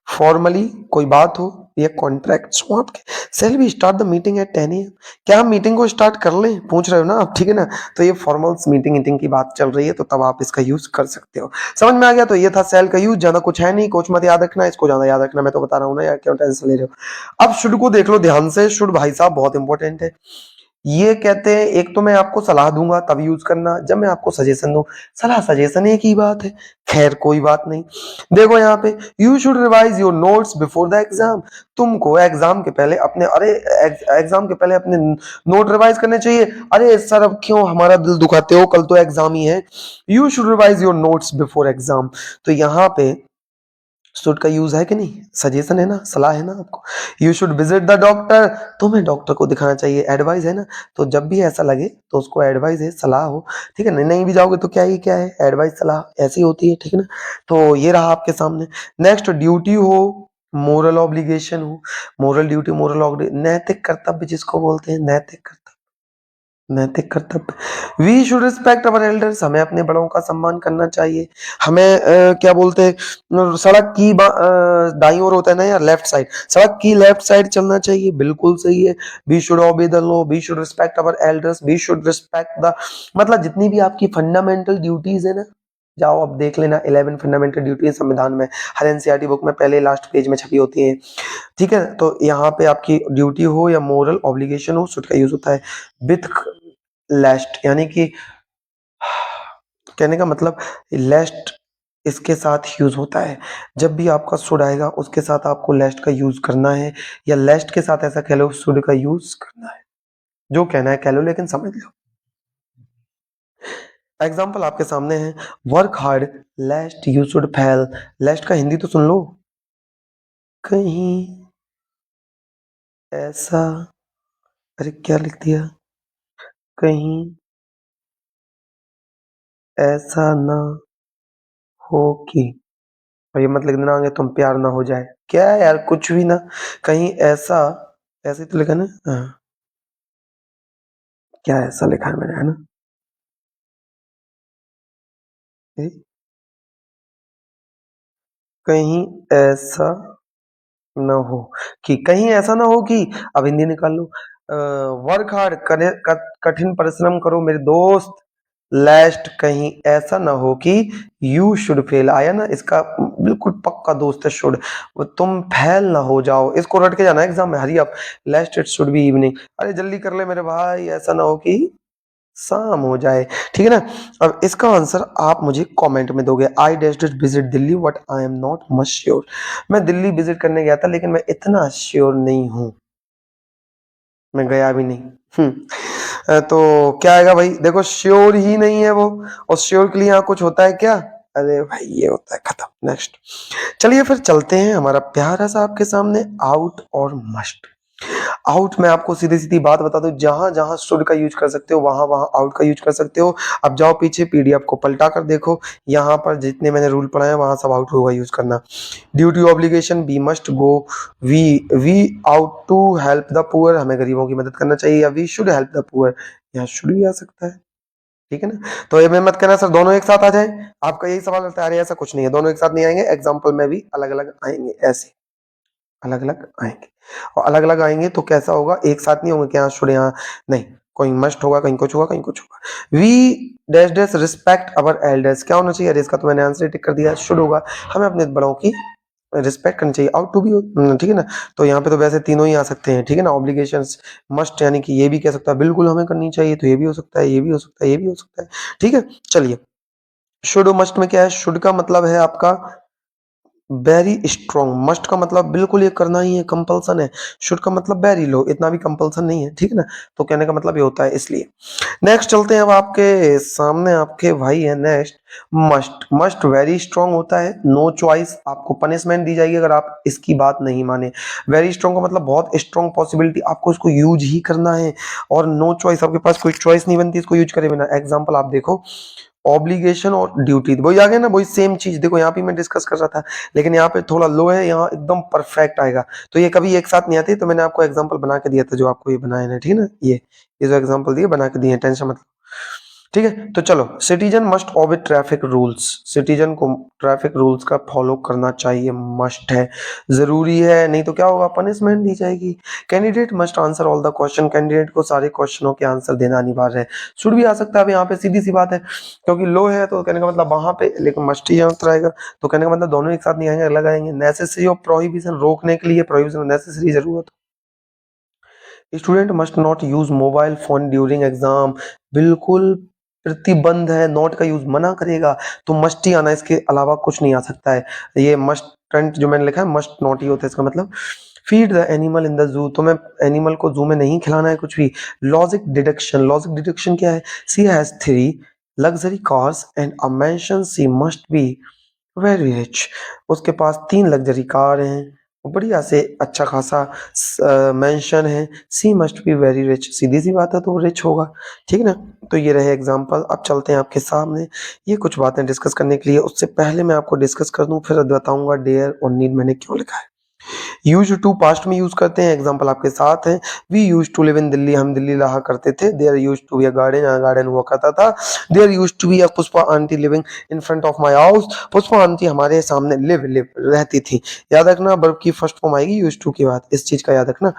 फॉर्मली कोई बात हो, ये कॉन्ट्रैक्ट हो आपके। सेल भी start the meeting at 10 AM, क्या हम मीटिंग को स्टार्ट कर लें, पूछ रहे हो ना आप, ठीक है ना। तो ये फॉर्मल्स मीटिंग की बात चल रही है, तो तब आप इसका यूज कर सकते हो। समझ में आ गया, तो ये था सेल का यूज, ज्यादा कुछ है नहीं, कुछ मत याद रखना, इसको ज्यादा याद रखना, मैं तो बता रहा हूँ ना यार, क्यों टेंशन ले रहे हो। अब शुड को देख लो ध्यान से, शुड भाई साहब बहुत इंपॉर्टेंट है। ये कहते हैं, एक तो मैं आपको सलाह दूंगा तब यूज करना, जब मैं आपको सजेशन दूं, सलाह सजेशन एक ही बात है, खैर कोई बात नहीं। देखो यहाँ पे, you should revise your notes before the exam, तुमको एग्जाम के पहले अपने, अरे एग्जाम के पहले अपने नोट रिवाइज करने चाहिए। अरे सर अब क्यों हमारा दिल दुखाते हो, कल तो एग्जाम ही है। You should revise your notes before exam, तो यहाँ पे शुड का यूज है कि नहीं, सजेशन है ना, सलाह है ना आपको। You should visit the doctor, तुम्हें डॉक्टर को दिखाना चाहिए, एडवाइस है ना। तो जब भी ऐसा लगे तो उसको एडवाइस है, सलाह हो, ठीक है ना। नहीं भी जाओगे तो क्या ही क्या है, एडवाइस सलाह ऐसी होती है, ठीक है ना। तो ये रहा आपके सामने। नेक्स्ट ड्यूटी हो, मोरल ऑब्लिगेशन हो, मोरल ड्यूटी, मोरल नैतिक कर्तव्य जिसको बोलते हैं, नैतिक कर्तव्य, नैतिक कर्तव्य। We should respect our elders, हमें अपने बड़ों का सम्मान करना चाहिए। हमें क्या बोलते हैं, सड़क की दाईं ओर होता है ना यार, लेफ्ट साइड, सड़क की लेफ्ट साइड चलना चाहिए, बिल्कुल सही है। We should obey the law, we should respect our elders, we should respect the, मतलब जितनी भी आपकी फंडामेंटल ड्यूटीज है ना, जाओ अब देख लेना, 11 फंडामेंटल ड्यूटी संविधान में, हर एनसीईआरटी बुक में पहले लास्ट पेज में छपी होती है, ठीक है। तो यहाँ पे आपकी ड्यूटी हो या मोरल ऑब्लिगेशन हो, शुड का यूज होता है विथ लेस्ट, यानी कि कहने का मतलब लेस्ट इसके साथ यूज होता है। जब भी आपका शुड आएगा उसके साथ आपको लेस्ट का यूज करना है, या लेस्ट के साथ ऐसा कह लो शुड का यूज करना है, जो कहना है कह लो, लेकिन समझ लो। एग्जाम्पल आपके सामने है, work hard lest you should fail. Lest का हिंदी तो सुन लो, कहीं ऐसा, अरे क्या लिख दिया, कहीं ऐसा ना हो कि, और ये मत लिख देना आगे तुम प्यार ना हो जाए, क्या है यार, कुछ भी ना, कहीं ऐसा, ऐसे तो लिखा ना, हाँ, क्या ऐसा लिखा है मैंने, है ना, ए, कहीं ऐसा ना हो कि, कहीं ऐसा ना हो कि, अब हिंदी निकाल लो, वर्क हार्ड करे, कठिन परिश्रम करो मेरे दोस्त, लेस्ट कहीं ऐसा ना हो कि यू शुड फेल, आया ना, इसका बिल्कुल पक्का दोस्त है शुड, तुम फेल ना हो जाओ, इसको रट के जाना एग्जाम में, hurry up, lest it should be evening, अरे जल्दी कर ले मेरे भाई, ऐसा ना हो कि शाम हो जाए, ठीक है ना। अब इसका आंसर आप मुझे कमेंट में दोगे। I dast visit Delhi but I am not much sure, मैं दिल्ली विजिट करने गया था लेकिन मैं इतना श्योर नहीं हूं, मैं गया भी नहीं। तो क्या आएगा भाई, देखो श्योर ही नहीं है वो, और श्योर के लिए यहाँ कुछ होता है क्या, अरे भाई ये होता है, खत्म, नेक्स्ट। चलिए फिर चलते हैं, हमारा प्यारा सा आपके सामने आउट और मस्ट। आउट में आपको सीधी सीधी बात बता दूं, जहां जहां शुड का यूज कर सकते हो वहां वहां आउट का यूज कर सकते हो। अब जाओ पीछे पीडीएफ को पलटा कर देखो, यहाँ पर जितने मैंने रूल पढ़ाए हैं वहां सब आउट होगा यूज करना। Duty obligation, we must go, we ought to help the poor, हमें गरीबों की मदद करना चाहिए, या we should help the poor, यहाँ शुड भी आ सकता है, ठीक है ना। तो ये मैं मत कहना सर दोनों एक साथ आ जाए, आपका यही सवाल रहता है, अरे ऐसा कुछ नहीं है, दोनों एक साथ नहीं आएंगे, एग्जाम्पल में भी अलग अलग आएंगे, ऐसे अलग अलग आएंगे, और अलग अलग आएंगे तो कैसा होगा, एक साथ नहीं होंगे कि यहाँ शुड, यहाँ नहीं, कोई मस्ट होगा, कहीं कुछ होगा, कहीं कुछ होगा। We dash dash respect our elders, क्या होना चाहिए, अरे इसका तो मैंने आंसर टिक कर दिया, शुड होगा, हमें अपने बड़ों की रिस्पेक्ट करनी चाहिए, आउट टू भी, ठीक है ना। तो यहाँ पे तो वैसे तीनों ही आ सकते हैं, ठीक है ना। ऑब्लिगेशंस मस्ट, यानी कि ये भी कह सकता है बिल्कुल हमें करनी चाहिए, तो ये भी हो सकता है, ये भी हो सकता है, ये भी हो सकता है, ठीक है। चलिए, शुड और मस्ट में क्या है, शुड का मतलब है आपका वेरी स्ट्रॉन्ग, मस्ट का मतलब बिल्कुल ये करना ही है, कंपल्सन है, शुड का मतलब वेरी लो, इतना भी कंपल्सन नहीं है, ठीक है ना। तो कहने का मतलब ये होता है, इसलिए नेक्स्ट चलते हैं। अब आपके सामने आपके भाई है next, must. Must very strong होता है, नो चॉइस, आपको पनिशमेंट दी जाएगी अगर आप इसकी बात नहीं माने। वेरी स्ट्रॉन्ग का मतलब बहुत स्ट्रॉन्ग पॉसिबिलिटी, आपको इसको यूज ही करना है, और नो चॉइस, आपके पास कोई चॉइस नहीं बनती इसको यूज करे बिना। एग्जाम्पल आप देखो, ऑब्लिगेशन और ड्यूटी वही आ गया ना, वही सेम चीज, देखो यहाँ पे मैं डिस्कस कर रहा था, लेकिन यहाँ पे थोड़ा लो है, यहाँ एकदम परफेक्ट आएगा, तो ये कभी एक साथ नहीं आती, तो मैंने आपको एग्जांपल बना के दिया था, जो आपको ये बनाए ना, ठीक है ना, ये जो एग्जांपल दिए बना के दिए, टेंशन मत, ठीक है। तो चलो, सिटीजन मस्ट ओबे ट्रैफिक रूल्स, सिटीजन को ट्रैफिक रूल्स का फॉलो करना चाहिए, मस्ट है, जरूरी है, नहीं तो क्या होगा, पनिशमेंट दी जाएगी। Candidate must answer all the question, candidate को सारे क्वेश्चनों के आंसर देना अनिवार्य है। शुड भी आ सकता है, अब यहाँ पे सीधी सी बात है, क्योंकि लो है तो कहने का मतलब वहां पे, लेकिन मस्ट ही आंसर आएगा, तो कहने का मतलब दोनों एक साथ नहीं आएंगे, अलग आएंगे। नेसेसरी और प्रोहिबिशन, रोकने के लिए, प्रोहिबिशन नेसेसरी, जरूरत। Student must not use mobile phone during exam, बिल्कुल प्रतिबंध है, नॉट का यूज मना करेगा, तो मस्ट ही आना, इसके अलावा कुछ नहीं आ सकता है। ये मस्ट जो मैंने लिखा है मस्ट नॉट ही होता है, इसका मतलब। Feed the animal in the zoo, तो मैं एनिमल को जू में नहीं खिलाना है कुछ भी। लॉजिक डिडक्शन, लॉजिक डिडक्शन क्या है, she has 3 luxury cars and a mansion, she must be very rich. उसके पास 3 लग्जरी कार हैं, बढ़िया से अच्छा खासा मेंशन है, she must be very rich, सीधी सी बात है तो वो रिच होगा, ठीक है ना। तो ये रहे एग्जांपल। अब चलते हैं आपके सामने ये कुछ बातें डिस्कस करने के लिए। उससे पहले मैं आपको डिस्कस कर दूं, फिर बताऊंगा डेयर और नीड मैंने क्यों लिखा है। यूज टू पास्ट में यूज करते हैं, एग्जांपल आपके साथ है। We use to live in Delhi, हम दिल्ली रहा करते थे। There use to be a garden, यहाँ गार्डन हुआ करता था। There use to be a Pushpa aunty living in front of my house, Pushpa aunty हमारे सामने लिव रहती थी। याद रखना वर्ब की फर्स्ट फॉर्म आएगी यूज टू के बाद, इस चीज का याद रखना।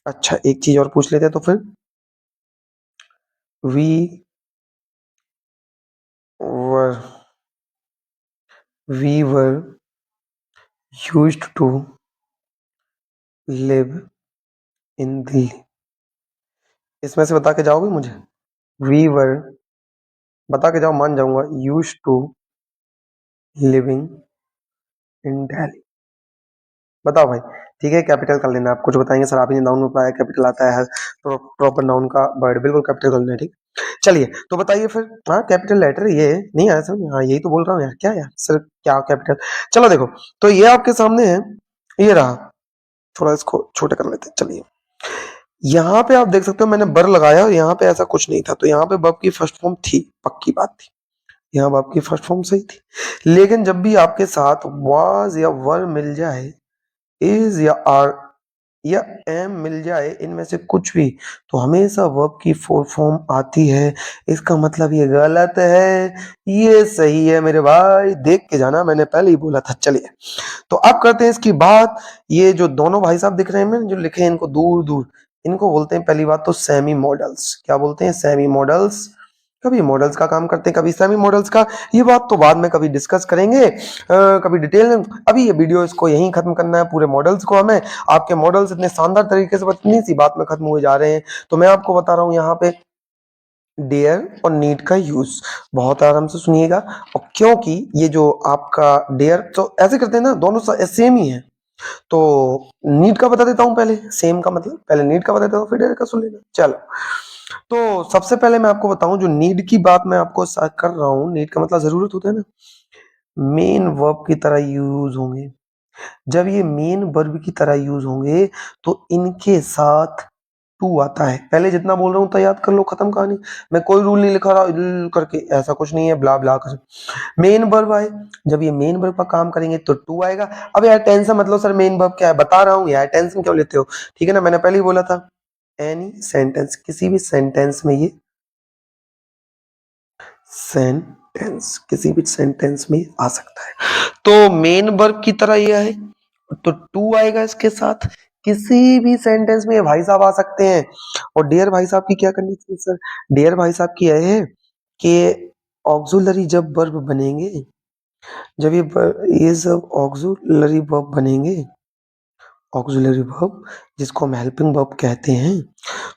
अच्छा एक चीज और पूछ लेते हैं तो फिर, we were we were used to live in Delhi, इसमें से बता के जाओगे मुझे। वी वर, बता के जाओ मान जाऊंगा, use to living in Delhi. बताओ भाई। ठीक है कैपिटल कर लेना, आप कुछ बताएंगे सर आप ही ने नाउन में पढ़ाया कैपिटल आता है प्रॉपर नाउन का वर्ड, बिल्कुल कैपिटल कर लेना है, ठीक। चलिए तो बताइए फिर। हाँ कैपिटल लेटर ये नहीं आया समझ, हाँ यही तो बोल रहा हूँ यार, क्या यार सर क्या कैपिटल। चलो देखो, तो ये आपके सामने है, ये रहा। थोड़ा इसको छोटे कर लेते हैं, चलिए। यहाँ पे आप देख सकते हो मैंने बर लगाया और यहाँ पे ऐसा कुछ नहीं था, तो यहाँ पे वर्ब की फर्स्ट फॉर्म थी, पक्की बात थी। यहाँ वर्ब की फर्स्ट फॉर्म सही थी। लेकिन जब भी आपके साथ वाज या वर मिल जाए, इज या आर या एम मिल जाए, इनमें से कुछ भी, तो हमेशा वर्ब की फोर फॉर्म आती है। इसका मतलब ये गलत है, ये सही है मेरे भाई, देख के जाना, मैंने पहले ही बोला था। चलिए तो अब करते हैं इसकी बात। ये जो दोनों भाई साहब दिख रहे हैं मैंने जो लिखे हैं इनको दूर दूर, इनको बोलते हैं पहली बात तो सेमी मॉडल्स। क्या बोलते हैं? Semi models. कभी मॉडल्स का काम करते हैं, कभी सेमी मॉडल्स का। ये बात तो बाद में कभी डिस्कस करेंगे, कभी डिटेल में। अभी ये वीडियो इसको यहीं खत्म करना है, पूरे मॉडल्स को हमें। आपके मॉडल्स इतने शानदार तरीके से इतनी सी बात में खत्म हुए जा रहे हैं, तो मैं आपको बता रहा हूँ यहाँ पे डेयर और नीड का यूज बहुत आराम से सुनिएगा। और क्योंकि ये जो आपका डेयर तो ऐसे करते हैं ना, दोनों सेम ही है, तो नीड का बता देता हूं पहले। सेम का मतलब पहले नीड का बता देता हूं, फिर डेयर का सुन लेना। चलो तो सबसे पहले मैं आपको बताऊं, जो नीड की बात मैं आपको कर रहा हूं, नीड का मतलब जरूरत होता है ना, मेन वर्ब की तरह यूज होंगे। जब ये मेन वर्ब की तरह यूज होंगे तो इनके साथ टू आता है। पहले जितना बोल रहा हूँ तो याद कर लो, खत्म कहानी। मैं कोई रूल नहीं लिखा रहा करके, ऐसा कुछ नहीं है ब्ला ब्ला कर। मेन वर्ब आए, जब ये मेन वर्ब का काम करेंगे तो टू आएगा। अब यार टेंशन मतलब सर मेन वर्ब क्या है, बता रहा हूँ यार, टेंशन क्यों लेते हो। ठीक है ना, मैंने पहले ही बोला था, एनी सेंटेंस, किसी भी सेंटेंस में ये सेंटेंस, किसी भी सेंटेंस में आ सकता है। तो मेन वर्ब की तरह ये है, तो टू आएगा इसके साथ। किसी भी सेंटेंस में ये भाई साहब आ सकते हैं। और डियर भाई साहब की क्या करनी चाहिए सर? डियर भाई साहब की यह है कि ऑक्सिलरी जब वर्ब बनेंगे, जब ये सब ऑक्सिलरी वर्ब बनेंगे, ऑक्सिलरी वर्ब जिसको हम हेल्पिंग वर्ब कहते हैं,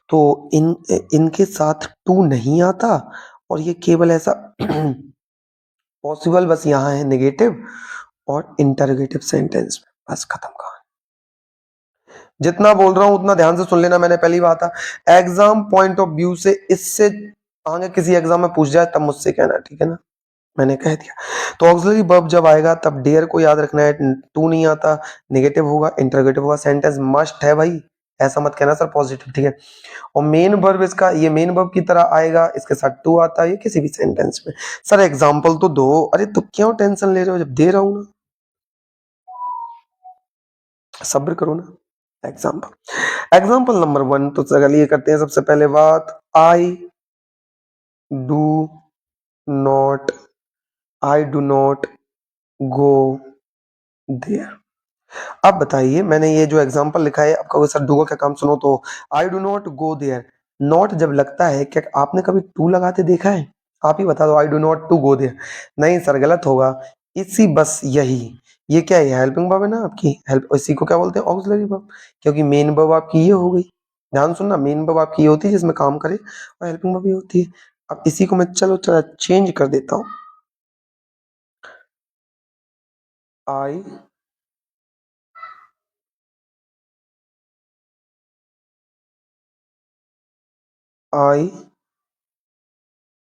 तो इनके साथ टू नहीं आता। और ये केवल ऐसा पॉसिबल बस यहाँ है नेगेटिव और इंटरोगेटिव सेंटेंस में, बस खत्म कहानी। जितना बोल रहा हूं उतना ध्यान से सुन लेना, मैंने पहली बात था एग्जाम पॉइंट ऑफ व्यू से, इससे आगे किसी एग्जाम में पूछ जाए तब मुझसे कहना, ठीक है ना, मैंने कह दिया। तो ऑक्सिलरी वर्ब जब आएगा तब डेयर को याद रखना है, टू नहीं आता, नेगेटिव होगा, इंटरोगेटिव होगा, सेंटेंस मस्ट है भाई, ऐसा मत कहना सर पॉजिटिव, ठीक है। और मेन वर्ब इसका ये मेन वर्ब की तरह आएगा, इसके साथ टू आता है, ये किसी भी सेंटेंस में। सर एग्जांपल तो दो। अरे तो क्यों टेंशन ले रहे हो, जब दे रहा हूं ना, सब्र करो ना। एग्जाम्पल नंबर वन, तो चलिए करते हैं सबसे पहले बात। I do not, I do not go there. अब बताइए, मैंने ये जो एग्जाम्पल लिखा है, आपका सर डू का क्या काम, सुनो तो। I do not go there, not जब लगता है, क्या आपने कभी टू लगाते देखा है? आप ही बता दो, I do not to go there. नहीं सर गलत होगा, इसी बस यही, ये क्या है, हेल्पिंग वर्ब है ना आपकी, हेल्प, इसी को क्या बोलते हैं, ऑक्सिलरी वर्ब, क्योंकि मेन वर्ब आपकी ये हो गई। ध्यान सुनना, मेन वर्ब आपकी ये होती है जिसमें काम करे, और हेल्पिंग वर्ब ये होती है। अब इसी को मैं चलो चलो चेंज कर देता हूँ। I I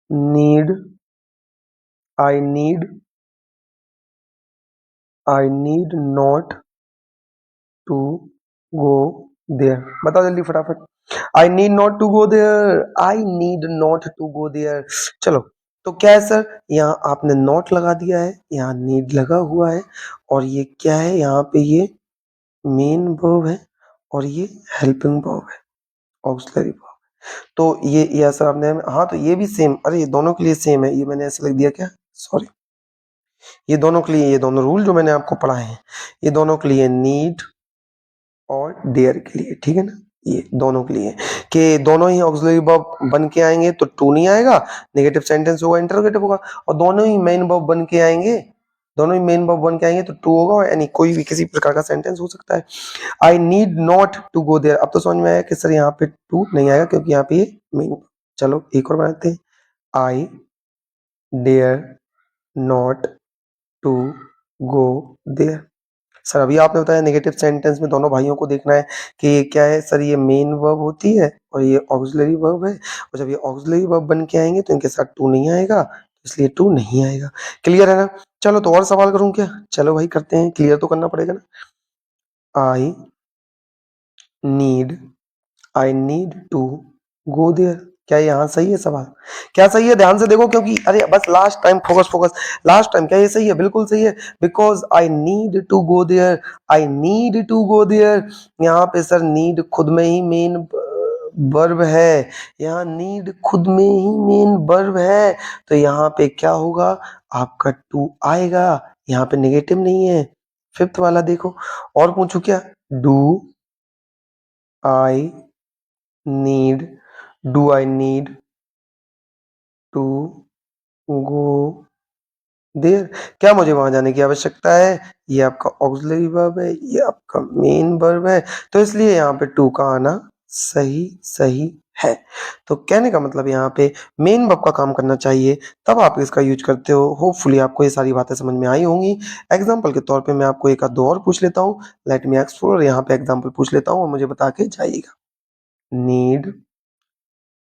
need, I need I need not to go there. बताओ जल्दी फटाफट। I need not to go there, I need not to go there. चलो, तो क्या है सर, यहाँ आपने नॉट लगा दिया है, यहाँ नीड लगा हुआ है, और ये क्या है, यहाँ पे ये मेन वर्ब है और ये हेल्पिंग वर्ब है, ऑक्सिलरी वर्ब। तो ये सर आपने, हाँ तो ये भी सेम, अरे ये दोनों के लिए सेम है, ये मैंने ऐसे लिख दिया क्या, सॉरी, ये दोनों के लिए, ये दोनों रूल जो मैंने आपको पढ़ाए हैं, ये दोनों के लिए, नीड और डेयर के लिए, ठीक है ना, ये दोनों के लिए कि दोनों ही ऑक्सिलरी वर्ब बन के आएंगे तो टू नहीं आएगा, नेगेटिव सेंटेंस होगा, इंटरोगेटिव होगा, और दोनों ही मेन वर्ब बन के आएंगे, दोनों ही मेन वर्ब बन के आएंगे तो टू होगा, यानी कोई भी किसी प्रकार का सेंटेंस हो सकता है। I need not to go there, अब तो समझ में आया कि सर यहाँ पे टू नहीं आएगा क्योंकि यहाँ पे ये मेन। चलो एक और बनाते हैं, I dare not to go there. Sir अभी आपने बताया नेगेटिव सेंटेंस में दोनों भाइयों को देखना है कि ये क्या है सर, ये मेन वर्ब होती है और ये ऑक्सिलरी वर्ब है, और जब ये ऑक्सिलरी वर्ब बन के आएंगे तो इनके साथ टू नहीं आएगा, इसलिए टू नहीं आएगा। क्लियर है ना? चलो तो और सवाल करूं क्या? चलो भाई करते हैं, क्लियर तो करना पड़ेगा ना। Need I need to go there, क्या यहाँ सही है सवाल? क्या सही है, ध्यान से देखो, क्योंकि अरे बस last time focus focus, last time क्या ये सही है? बिल्कुल सही है, because I need to go there, I need to go there. यहाँ पे सर नीड खुद में ही मेन वर्ब है, यहाँ नीड खुद में ही मेन वर्ब है, तो यहाँ पे क्या होगा, आपका टू आएगा, यहाँ पे नेगेटिव नहीं है। फिफ्थ वाला देखो, और पूछू क्या, do I need, do I need to go there, क्या मुझे वहां जाने की आवश्यकता है? ये आपका ऑक्सिलरी वर्ब है, ये आपका मेन वर्ब है, तो इसलिए यहाँ पे टू का आना सही सही है। तो कहने का मतलब यहाँ पे मेन वर्ब का काम करना चाहिए, तब आप इसका यूज करते हो। होपफुली आपको ये सारी बातें समझ में आई होंगी। एग्जाम्पल के तौर पे मैं आपको एक आध दो और पूछ लेता हूँ, लेट मी एक्सप्लोर, यहाँ पे एग्जाम्पल पूछ लेता हूँ और मुझे बता के जाइएगा। नीड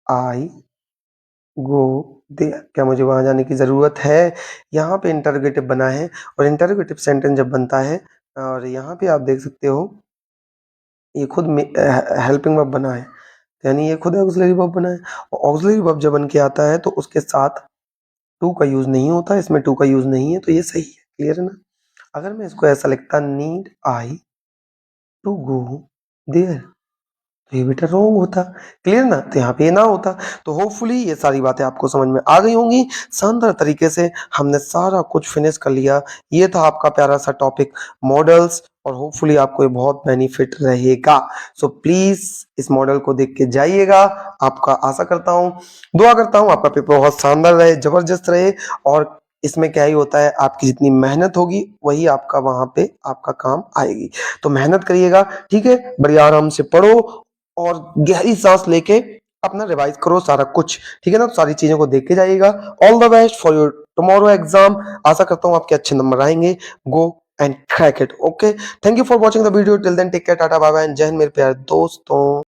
आई गो देयर, क्या मुझे वहां जाने की जरूरत है? यहाँ पे इंटरोगेटिव बना है, और इंटरोगेटिव सेंटेंस जब बनता है, और यहाँ पे आप देख सकते हो ये खुद हेल्पिंग वर्ब बना है, यानी ये खुद ऑक्सिलरी वर्ब बना है, और ऑक्सिलरी वर्ब जब बन के आता है तो उसके साथ टू का यूज नहीं होता, इसमें टू का यूज नहीं है, तो ये सही है। क्लियर है ना? अगर मैं इसको ऐसा लिखता, need I to go there, तो ये बेटा रॉन्ग होता। क्लियर ना? तो यहाँ पे ये ना होता। तो होपफुली ये सारी बातें आपको समझ में आ गई होंगी। शानदार तरीके से हमने सारा कुछ फिनिश कर लिया। ये था आपका प्यारा सा टॉपिक मॉडल्स, और होपफुली आपको ये बहुत बेनिफिट रहेगा। सो प्लीज इस मॉडल को देख के जाइएगा। आपका आशा करता हूँ, दुआ करता हूँ आपका पेपर बहुत शानदार रहे, जबरदस्त रहे, और इसमें क्या ही होता है, आपकी जितनी मेहनत होगी वही आपका वहां पे आपका काम आएगी। तो मेहनत करिएगा, ठीक है, बढ़िया आराम से पढ़ो और गहरी सांस लेके अपना रिवाइज करो सारा कुछ, ठीक है ना? तो सारी चीजों को देख के जाइएगा। All the best for your tomorrow exam. आशा करता हूँ आपके अच्छे नंबर आएंगे। Go and crack it. Okay, thank you for watching the video. Till then take care, tata bye bye and जय हिंद मेरे प्यारे दोस्तों।